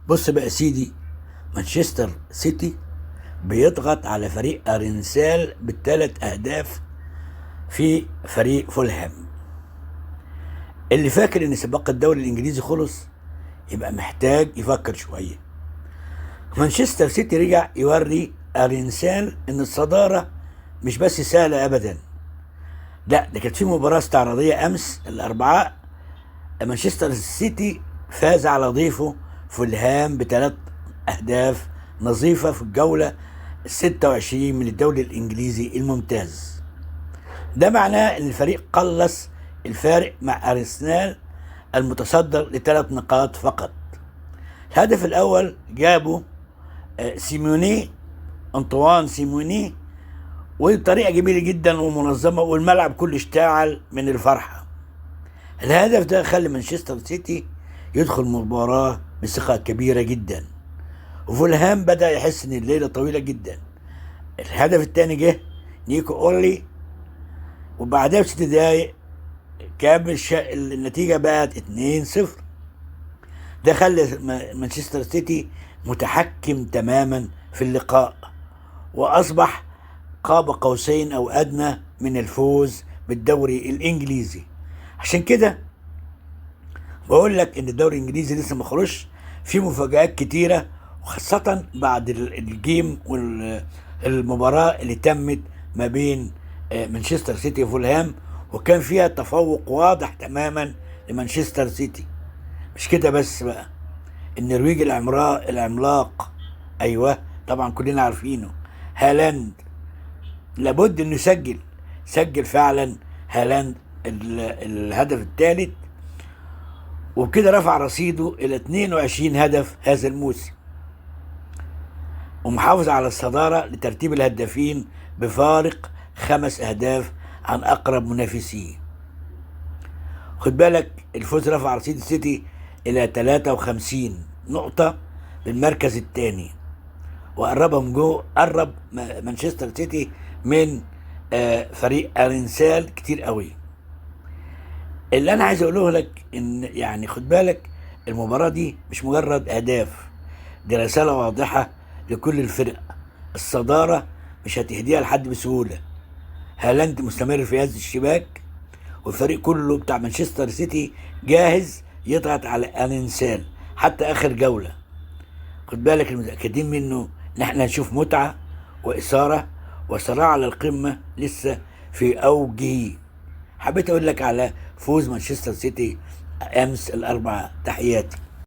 بص بقى يا سيدي، مانشستر سيتي بيضغط على فريق ارنسال بالثلاث اهداف في فريق فولهام. اللي فاكر ان سباق الدوري الانجليزي خلص يبقى محتاج يفكر شويه. مانشستر سيتي رجع يوري ارنسال ان الصداره مش بس سهله ابدا، لا ده كانت في مباراه استعراضيه امس الاربعاء. مانشستر سيتي فاز على ضيفه فولهام بثلاث اهداف نظيفه في الجوله 26 من الدوري الانجليزي الممتاز. ده معناه ان الفريق قلص الفارق مع ارسنال المتصدر لثلاث نقاط فقط. الهدف الاول جابه سيموني، انطوان سيموني، وبطريقه جميله جدا ومنظمه، والملعب كله اشتعل من الفرحه. الهدف ده خلى مانشستر سيتي يدخل مباراه بثقه كبيره جدا، وفولهام بدا يحس ان الليله طويله جدا. الهدف الثاني جه نيكو اولي، وبعدها ب6 دقايق كان النتيجه بقت 2-0. ده خلى مانشستر سيتي متحكم تماما في اللقاء، واصبح قاب قوسين او ادنى من الفوز بالدوري الانجليزي. عشان كده بقول لك ان الدوري الانجليزي لسه ما خرجش، في مفاجآت كتيره، وخاصه بعد الجيم والمباراه اللي تمت ما بين مانشستر سيتي وفولهام، وكان فيها تفوق واضح تماما لمانشستر سيتي. مش كده بس بقى، النرويج العملاق، ايوه طبعا كلنا عارفينه، هالاند، لابد انه سجل فعلا هالاند الهدف الثالث، وبكده رفع رصيده الى 22 هدف هذا الموسم، ومحافظ على الصدارة لترتيب الهدافين بفارق 5 اهداف عن اقرب منافسيه. خد بالك الفوز رفع رصيد السيتي الى 53 نقطة بالمركز الثاني، قرب مانشستر سيتي من فريق ارنسال كتير قوي. اللي انا عايز اقوله لك ان يعني خد بالك، المباراة دي مش مجرد اهداف، دي رسالة واضحة لكل الفرق. الصدارة مش هتهديها لحد بسهولة. هالاند مستمر في هذا الشباك، والفريق كله بتاع مانشستر سيتي جاهز يضغط على ارنسال حتى اخر جولة. خد بالك المتأكدين منه ان احنا هنشوف متعة واثارة وصراع على القمة لسه في اوجه. حبيت اقول لك على فوز مانشستر سيتي امس الاربعاء. تحياتي.